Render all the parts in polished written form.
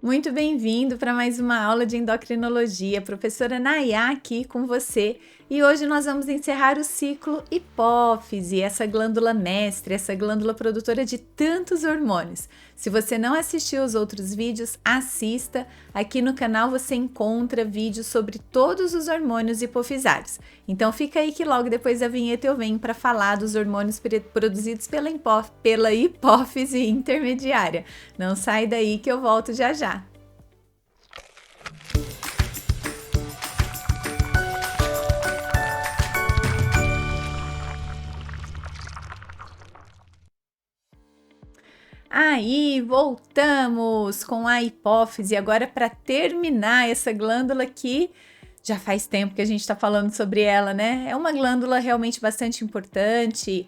Muito bem-vindo para mais uma aula de endocrinologia. Professora Nayá aqui com você. E hoje nós vamos encerrar o ciclo hipófise, essa glândula mestre, essa glândula produtora de tantos hormônios. Se você não assistiu os outros vídeos, assista. Aqui no canal você encontra vídeos sobre todos os hormônios hipofisários. Então fica aí que logo depois da vinheta eu venho para falar dos hormônios produzidos pela hipófise intermediária. Não sai daí que eu volto já já. Aí, voltamos com a hipófise, agora para terminar essa glândula que já faz tempo que a gente está falando sobre ela, né? É uma glândula realmente bastante importante,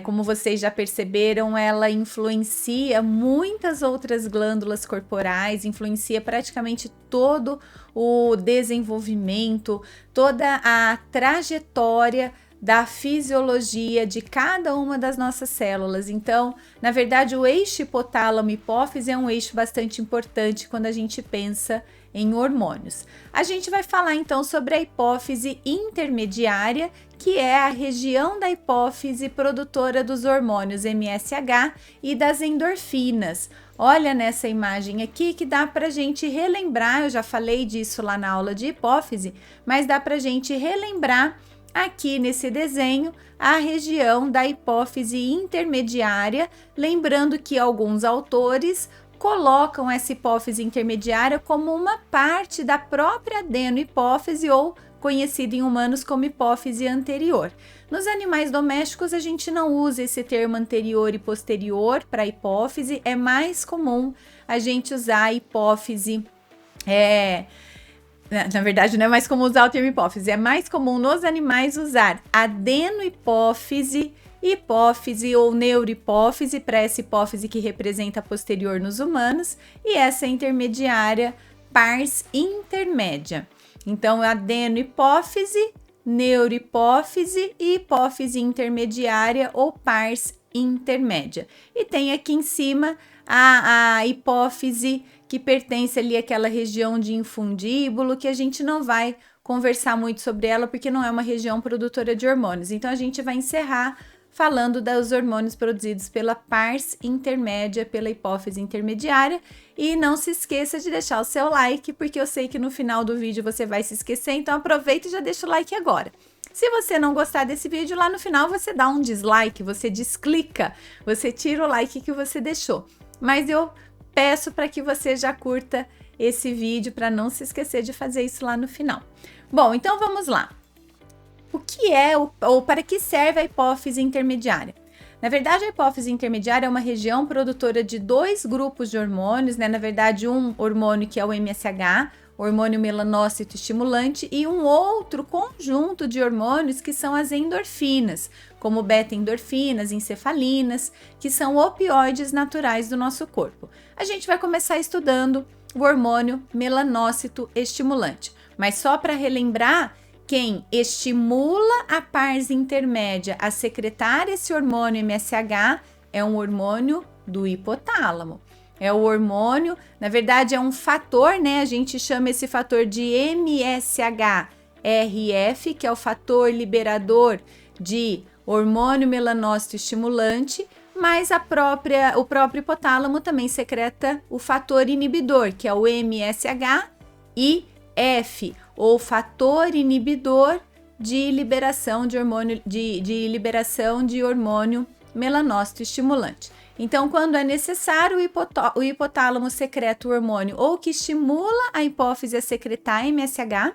como vocês já perceberam, ela influencia muitas outras glândulas corporais, influencia praticamente todo o desenvolvimento, toda a trajetória da fisiologia de cada uma das nossas células. Então, na verdade, o eixo hipotálamo-hipófise é um eixo bastante importante quando a gente pensa em hormônios. A gente vai falar então sobre a hipófise intermediária, que é a região da hipófise produtora dos hormônios MSH e das endorfinas. Olha nessa imagem aqui que dá para gente relembrar, eu já falei disso lá na aula de hipófise, mas dá para gente relembrar aqui nesse desenho a região da hipófise intermediária, lembrando que alguns autores colocam essa hipófise intermediária como uma parte da própria adenohipófise ou conhecida em humanos como hipófise anterior. Nos animais domésticos a gente não usa esse termo anterior e posterior para hipófise, é mais comum a gente usar a hipófise na verdade, não é mais comum usar o termo hipófise, é mais comum nos animais usar adenohipófise, hipófise ou neurohipófise para essa hipófise que representa a posterior nos humanos e essa intermediária pars intermédia. Então, adenohipófise, neurohipófise e hipófise intermediária ou pars intermédia. E tem aqui em cima a hipófise que pertence ali àquela região de infundíbulo, que a gente não vai conversar muito sobre ela, porque não é uma região produtora de hormônios. Então, a gente vai encerrar falando dos hormônios produzidos pela pars intermédia, pela hipófise intermediária. E não se esqueça de deixar o seu like, porque eu sei que no final do vídeo você vai se esquecer, então aproveita e já deixa o like agora. Se você não gostar desse vídeo, lá no final você dá um dislike, você desclica, você tira o like que você deixou. Mas eu peço para que você já curta esse vídeo para não se esquecer de fazer isso lá no final. Bom, então vamos lá. O que é ou para que serve a hipófise intermediária? Na verdade, a hipófise intermediária é uma região produtora de dois grupos de hormônios, né? Na verdade, um hormônio que é o MSH, hormônio melanócito estimulante, e um outro conjunto de hormônios que são as endorfinas, como beta-endorfinas, encefalinas, que são opioides naturais do nosso corpo. A gente vai começar estudando o hormônio melanócito estimulante, mas só para relembrar, quem estimula a pars intermédia a secretar esse hormônio MSH é um hormônio do hipotálamo. É o hormônio, na verdade é um fator, né? A gente chama esse fator de MSH-RF, que é o fator liberador de hormônio melanócito estimulante, mas o próprio hipotálamo também secreta o fator inibidor, que é o MSH-IF, ou fator inibidor de liberação de hormônio, de liberação de hormônio melanócito estimulante. Então, quando é necessário, o hipotálamo secreta o hormônio ou que estimula a hipófise a secretar MSH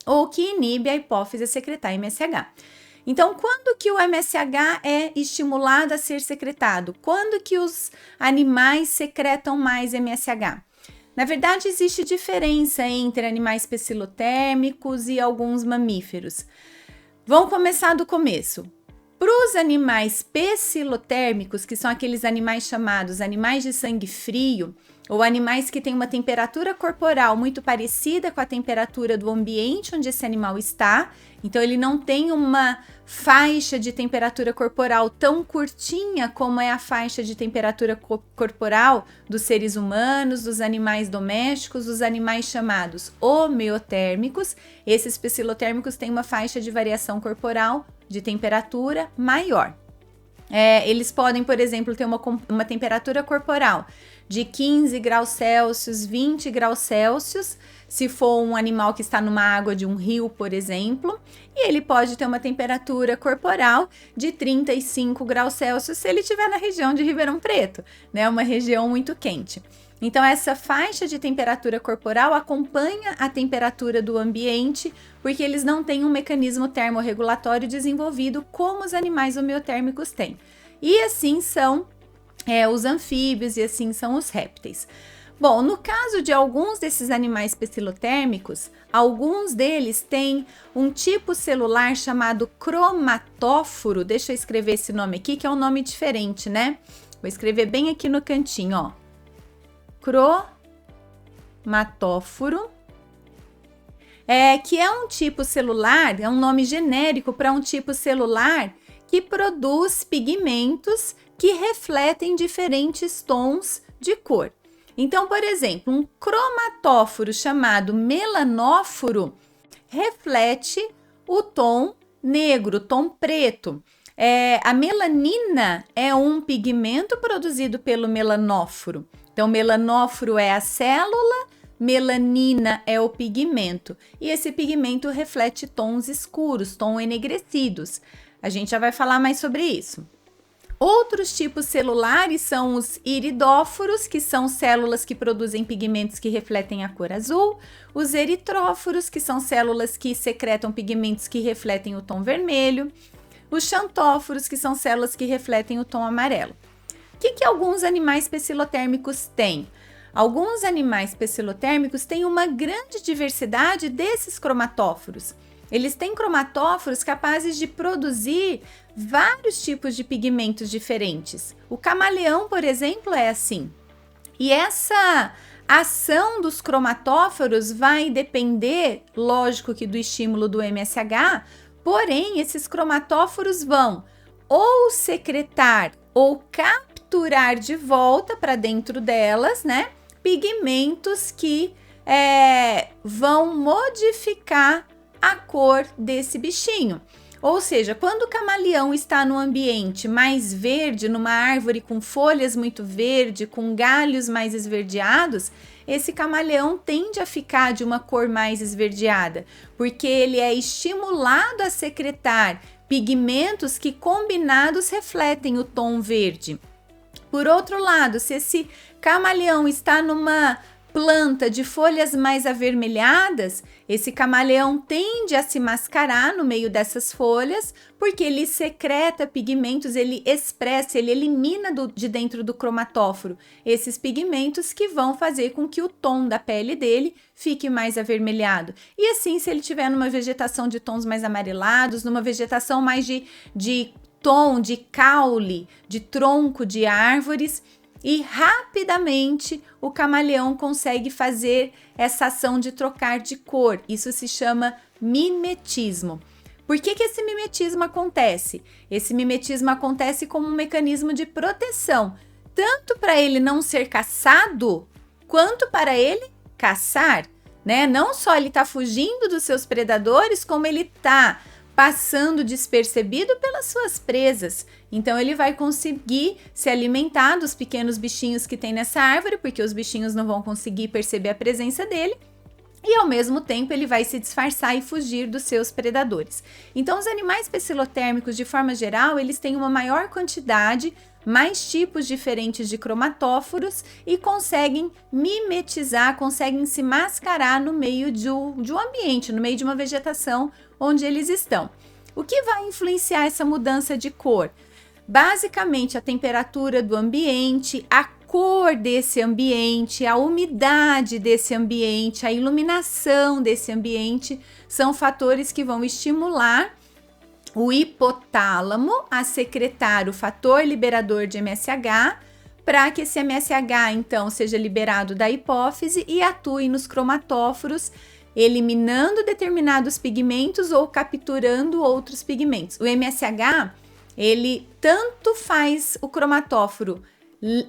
ou que inibe a hipófise a secretar MSH. Então, quando que o MSH é estimulado a ser secretado? Quando que os animais secretam mais MSH? Na verdade, existe diferença entre animais pecilotérmicos e alguns mamíferos. Vamos começar do começo. Para os animais pecilotérmicos, que são aqueles animais chamados animais de sangue frio, ou animais que têm uma temperatura corporal muito parecida com a temperatura do ambiente onde esse animal está. Então, ele não tem uma faixa de temperatura corporal tão curtinha como é a faixa de temperatura corporal dos seres humanos, dos animais domésticos, dos animais chamados homeotérmicos. Esses pecilotérmicos têm uma faixa de variação corporal de temperatura maior. Eles podem, por exemplo, ter uma temperatura corporal de 15 graus Celsius, 20 graus Celsius, se for um animal que está numa água de um rio, por exemplo, e ele pode ter uma temperatura corporal de 35 graus Celsius se ele estiver na região de Ribeirão Preto, né? Uma região muito quente. Então, essa faixa de temperatura corporal acompanha a temperatura do ambiente, porque eles não têm um mecanismo termorregulatório desenvolvido como os animais homeotérmicos têm. E assim são os anfíbios e assim são os répteis. Bom, no caso de alguns desses animais pecilotérmicos, alguns deles têm um tipo celular chamado cromatóforo. Deixa eu escrever esse nome aqui, que é um nome diferente, né? Vou escrever bem aqui no cantinho, ó. Cromatóforo, que é um tipo celular, é um nome genérico para um tipo celular que produz pigmentos que refletem diferentes tons de cor. Então, por exemplo, um cromatóforo chamado melanóforo reflete o tom negro, o tom preto. A melanina é um pigmento produzido pelo melanóforo. Então, melanóforo é a célula, melanina é o pigmento. E esse pigmento reflete tons escuros, tons enegrecidos. A gente já vai falar mais sobre isso. Outros tipos celulares são os iridóforos, que são células que produzem pigmentos que refletem a cor azul. Os eritróforos, que são células que secretam pigmentos que refletem o tom vermelho. Os xantóforos, que são células que refletem o tom amarelo. O que alguns animais pecilotérmicos têm? Alguns animais pecilotérmicos têm uma grande diversidade desses cromatóforos. Eles têm cromatóforos capazes de produzir vários tipos de pigmentos diferentes. O camaleão, por exemplo, é assim. E essa ação dos cromatóforos vai depender, lógico que do estímulo do MSH, porém, esses cromatóforos vão ou secretar ou capturar de volta para dentro delas, né, pigmentos que vão modificar a cor desse bichinho. Ou seja, quando o camaleão está no ambiente mais verde, numa árvore com folhas muito verdes, com galhos mais esverdeados, esse camaleão tende a ficar de uma cor mais esverdeada, porque ele é estimulado a secretar pigmentos que combinados refletem o tom verde. Por outro lado, se esse camaleão está numa planta de folhas mais avermelhadas, esse camaleão tende a se mascarar no meio dessas folhas, porque ele secreta pigmentos, ele expressa, ele elimina de dentro do cromatóforo esses pigmentos que vão fazer com que o tom da pele dele fique mais avermelhado. E assim, se ele estiver numa vegetação de tons mais amarelados, numa vegetação mais de tom, de caule, de tronco de árvores, e rapidamente o camaleão consegue fazer essa ação de trocar de cor. Isso se chama mimetismo. Por que esse mimetismo acontece? Esse mimetismo acontece como um mecanismo de proteção, tanto para ele não ser caçado, quanto para ele caçar, né? Não só ele está fugindo dos seus predadores, como ele está passando despercebido pelas suas presas. Então, ele vai conseguir se alimentar dos pequenos bichinhos que tem nessa árvore, porque os bichinhos não vão conseguir perceber a presença dele. E, ao mesmo tempo, ele vai se disfarçar e fugir dos seus predadores. Então, os animais pecilotérmicos, de forma geral, eles têm uma maior quantidade, mais tipos diferentes de cromatóforos e conseguem mimetizar, conseguem se mascarar no meio de um ambiente, no meio de uma vegetação onde eles estão. O que vai influenciar essa mudança de cor? Basicamente, a temperatura do ambiente, a cor desse ambiente, a umidade desse ambiente, a iluminação desse ambiente são fatores que vão estimular o hipotálamo a secretar o fator liberador de MSH para que esse MSH, então, seja liberado da hipófise e atue nos cromatóforos, eliminando determinados pigmentos ou capturando outros pigmentos. O MSH, ele tanto faz o cromatóforo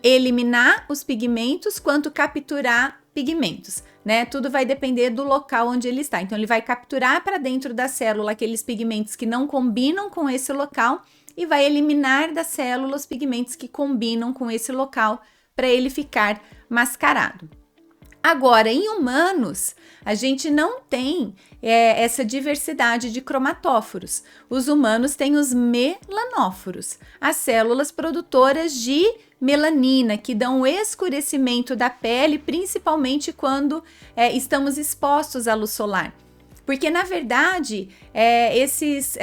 eliminar os pigmentos quanto capturar pigmentos, né? Tudo vai depender do local onde ele está. Então, ele vai capturar para dentro da célula aqueles pigmentos que não combinam com esse local e vai eliminar da célula os pigmentos que combinam com esse local para ele ficar mascarado. Agora, em humanos, a gente não tem essa diversidade de cromatóforos. Os humanos têm os melanóforos, as células produtoras de melanina, que dão o escurecimento da pele, principalmente quando estamos expostos à luz solar. Porque, na verdade, esses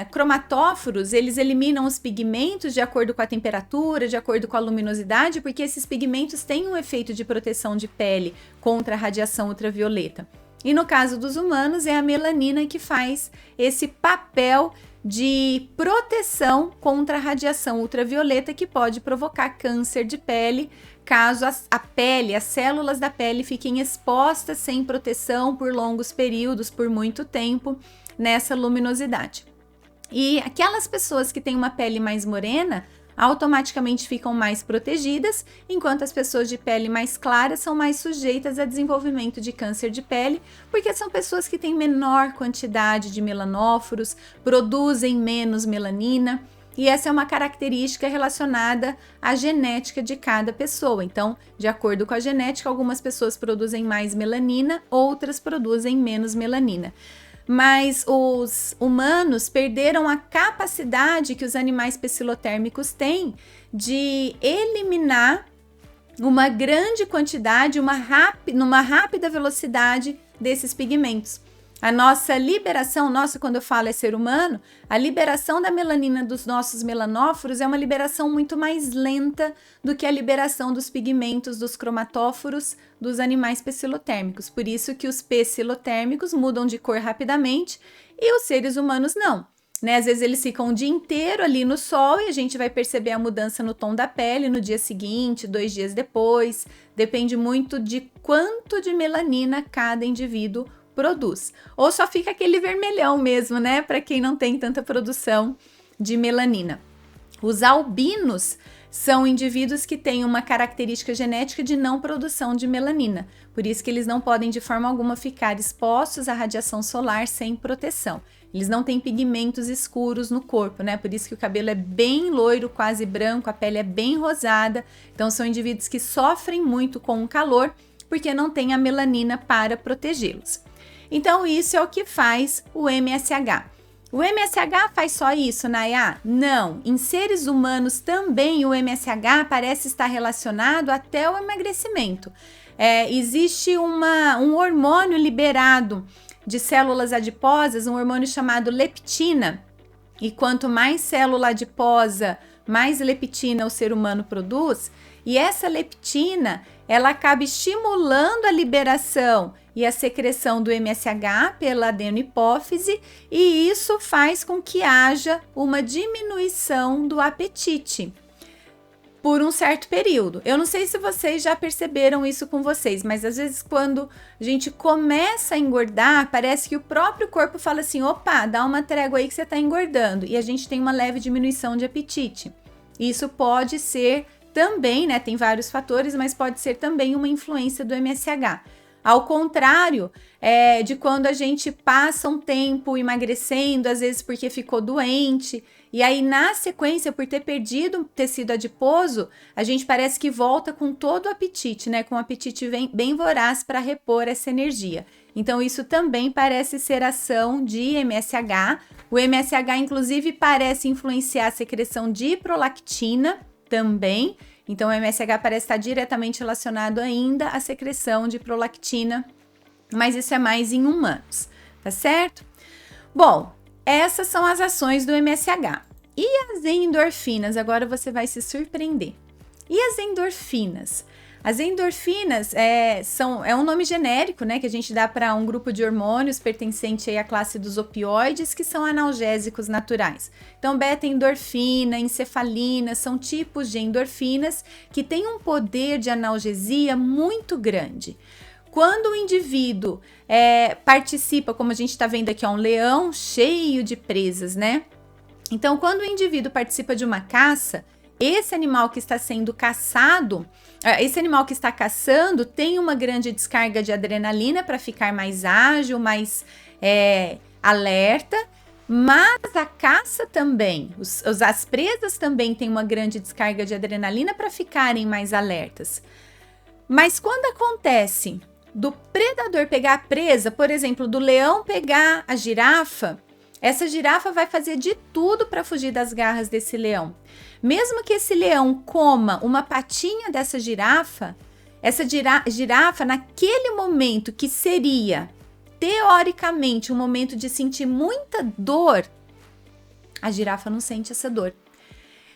cromatóforos, eles eliminam os pigmentos de acordo com a temperatura, de acordo com a luminosidade, porque esses pigmentos têm um efeito de proteção de pele contra a radiação ultravioleta. E no caso dos humanos, é a melanina que faz esse papel de proteção contra a radiação ultravioleta que pode provocar câncer de pele, caso a pele, as células da pele fiquem expostas sem proteção por longos períodos, por muito tempo, nessa luminosidade. E aquelas pessoas que têm uma pele mais morena, automaticamente ficam mais protegidas, enquanto as pessoas de pele mais clara são mais sujeitas a desenvolvimento de câncer de pele, porque são pessoas que têm menor quantidade de melanóforos, produzem menos melanina, e essa é uma característica relacionada à genética de cada pessoa. Então, de acordo com a genética, algumas pessoas produzem mais melanina, outras produzem menos melanina. Mas os humanos perderam a capacidade que os animais pecilotérmicos têm de eliminar uma grande quantidade, numa rápida velocidade desses pigmentos. A nossa liberação, quando eu falo é ser humano, a liberação da melanina dos nossos melanóforos é uma liberação muito mais lenta do que a liberação dos pigmentos dos cromatóforos dos animais pecilotérmicos. Por isso que os pecilotérmicos mudam de cor rapidamente e os seres humanos não. Né? Às vezes eles ficam o dia inteiro ali no sol e a gente vai perceber a mudança no tom da pele no dia seguinte, 2 dias depois. Depende muito de quanto de melanina cada indivíduo produz. Ou só fica aquele vermelhão mesmo, né? Para quem não tem tanta produção de melanina. Os albinos são indivíduos que têm uma característica genética de não produção de melanina. Por isso que eles não podem de forma alguma ficar expostos à radiação solar sem proteção. Eles não têm pigmentos escuros no corpo, né? Por isso que o cabelo é bem loiro, quase branco, a pele é bem rosada. Então são indivíduos que sofrem muito com o calor porque não têm a melanina para protegê-los. Então, isso é o que faz o MSH. O MSH faz só isso, Nayá? Não. Em seres humanos também o MSH parece estar relacionado até o emagrecimento. Existe um hormônio liberado de células adiposas, um hormônio chamado leptina. E quanto mais célula adiposa, mais leptina o ser humano produz. E essa leptina, ela acaba estimulando a liberação e a secreção do MSH pela adenohipófise, e isso faz com que haja uma diminuição do apetite por um certo período. Eu não sei se vocês já perceberam isso com vocês, mas às vezes quando a gente começa a engordar, parece que o próprio corpo fala assim, opa, dá uma trégua aí que você está engordando, e a gente tem uma leve diminuição de apetite. Isso pode ser também, né, tem vários fatores, mas pode ser também uma influência do MSH. Ao contrário de quando a gente passa um tempo emagrecendo, às vezes porque ficou doente, e aí na sequência, por ter perdido o tecido adiposo, a gente parece que volta com todo o apetite, né? Com um apetite bem voraz para repor essa energia. Então isso também parece ser ação de MSH. O MSH, inclusive, parece influenciar a secreção de prolactina também. Então, o MSH parece estar diretamente relacionado ainda à secreção de prolactina, mas isso é mais em humanos, tá certo? Bom, essas são as ações do MSH. E as endorfinas? Agora você vai se surpreender. E as endorfinas? As endorfinas é um nome genérico, né, que a gente dá para um grupo de hormônios pertencente aí à classe dos opioides, que são analgésicos naturais. Então, beta-endorfina, encefalina, são tipos de endorfinas que têm um poder de analgesia muito grande. Quando o indivíduo participa, como a gente está vendo aqui, um leão cheio de presas, né? Então, quando o indivíduo participa de uma caça, esse animal que está sendo caçado, esse animal que está caçando tem uma grande descarga de adrenalina para ficar mais ágil, mais alerta, mas a caça também, as presas também têm uma grande descarga de adrenalina para ficarem mais alertas. Mas quando acontece do predador pegar a presa, por exemplo, do leão pegar a girafa, essa girafa vai fazer de tudo para fugir das garras desse leão. Mesmo que esse leão coma uma patinha dessa girafa, essa girafa, naquele momento que seria, teoricamente, um momento de sentir muita dor, a girafa não sente essa dor.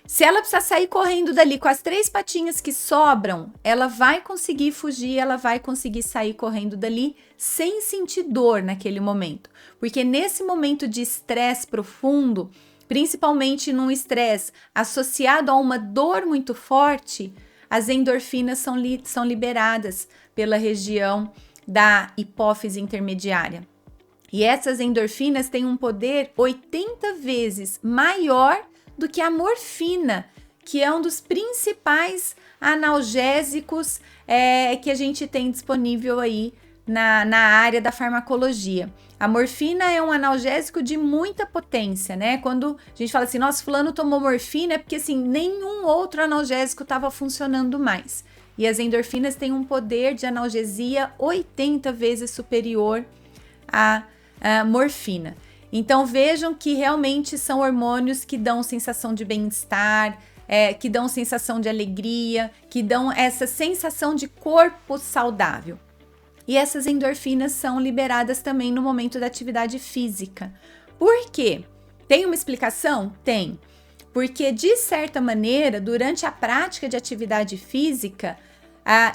Se ela precisar sair correndo dali com as 3 patinhas que sobram, ela vai conseguir fugir, ela vai conseguir sair correndo dali sem sentir dor naquele momento. Porque nesse momento de estresse profundo, principalmente num estresse associado a uma dor muito forte, as endorfinas são liberadas pela região da hipófise intermediária. E essas endorfinas têm um poder 80 vezes maior do que a morfina, que é um dos principais analgésicos que a gente tem disponível aí na área da farmacologia. A morfina é um analgésico de muita potência, né? Quando a gente fala assim, nossa, fulano tomou morfina, é porque assim, nenhum outro analgésico estava funcionando mais. E as endorfinas têm um poder de analgesia 80 vezes superior à morfina. Então vejam que realmente são hormônios que dão sensação de bem-estar, que dão sensação de alegria, que dão essa sensação de corpo saudável. E essas endorfinas são liberadas também no momento da atividade física. Por quê? Tem uma explicação? Tem. Porque, de certa maneira, durante a prática de atividade física,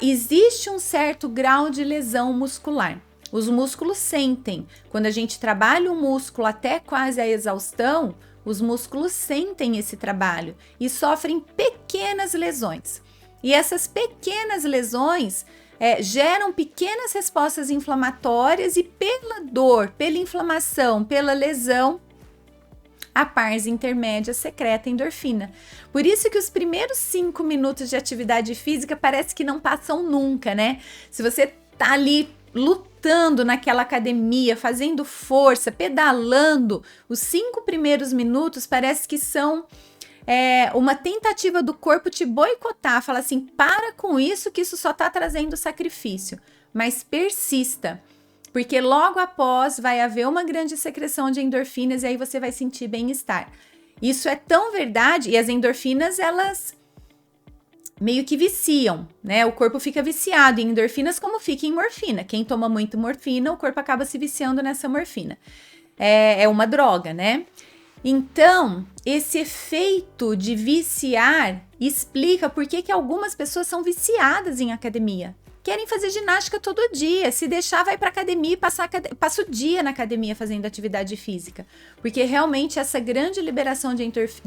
existe um certo grau de lesão muscular. Os músculos sentem. Quando a gente trabalha o músculo até quase a exaustão, os músculos sentem esse trabalho e sofrem pequenas lesões. E essas pequenas lesões geram pequenas respostas inflamatórias e pela dor, pela inflamação, pela lesão, a pars intermédia secreta endorfina. Por isso que os primeiros 5 minutos de atividade física parece que não passam nunca, né? Se você tá ali lutando naquela academia, fazendo força, pedalando, os 5 primeiros minutos parece que são uma tentativa do corpo te boicotar, fala assim, para com isso que isso só tá trazendo sacrifício, mas persista, porque logo após vai haver uma grande secreção de endorfinas e aí você vai sentir bem-estar. Isso é tão verdade, e as endorfinas, elas meio que viciam, né? O corpo fica viciado em endorfinas como fica em morfina. Quem toma muito morfina, o corpo acaba se viciando nessa morfina. É uma droga, né? Então, esse efeito de viciar explica por que algumas pessoas são viciadas em academia. Querem fazer ginástica todo dia, se deixar vai para academia e passa o dia na academia fazendo atividade física. Porque realmente essa grande liberação de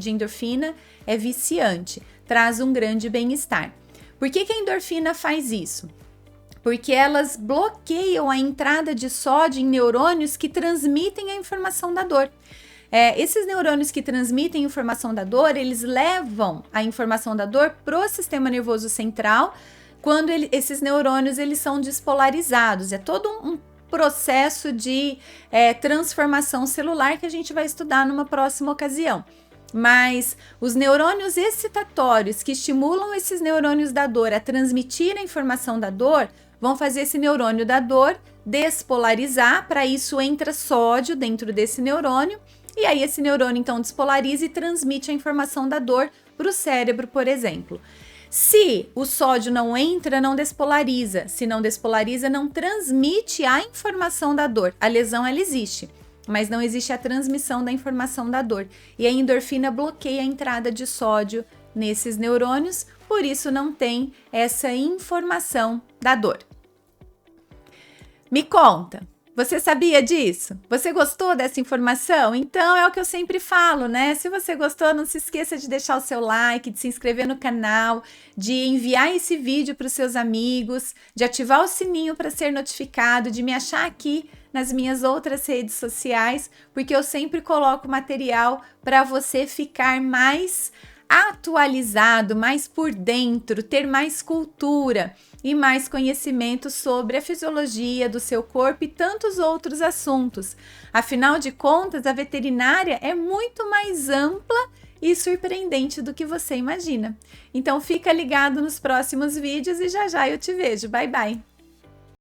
endorfina é viciante, traz um grande bem-estar. Por que a endorfina faz isso? Porque elas bloqueiam a entrada de sódio em neurônios que transmitem a informação da dor. Esses neurônios que transmitem a informação da dor, eles levam a informação da dor para o sistema nervoso central, quando esses neurônios eles são despolarizados. É todo um processo de transformação celular que a gente vai estudar numa próxima ocasião. Mas os neurônios excitatórios que estimulam esses neurônios da dor a transmitir a informação da dor vão fazer esse neurônio da dor despolarizar, para isso entra sódio dentro desse neurônio, e aí esse neurônio então despolariza e transmite a informação da dor para o cérebro, por exemplo. Se o sódio não entra, não despolariza. Se não despolariza, não transmite a informação da dor. A lesão, ela existe, mas não existe a transmissão da informação da dor. E a endorfina bloqueia a entrada de sódio nesses neurônios, por isso não tem essa informação da dor. Me conta, você sabia disso? Você gostou dessa informação? Então é o que eu sempre falo, né? Se você gostou, não se esqueça de deixar o seu like, de se inscrever no canal, de enviar esse vídeo para os seus amigos, de ativar o sininho para ser notificado, de me achar aqui nas minhas outras redes sociais, porque eu sempre coloco material para você ficar mais atualizado, mais por dentro, ter mais cultura e mais conhecimento sobre a fisiologia do seu corpo e tantos outros assuntos. Afinal de contas, a veterinária é muito mais ampla e surpreendente do que você imagina. Então fica ligado nos próximos vídeos e já já eu te vejo. Bye, bye!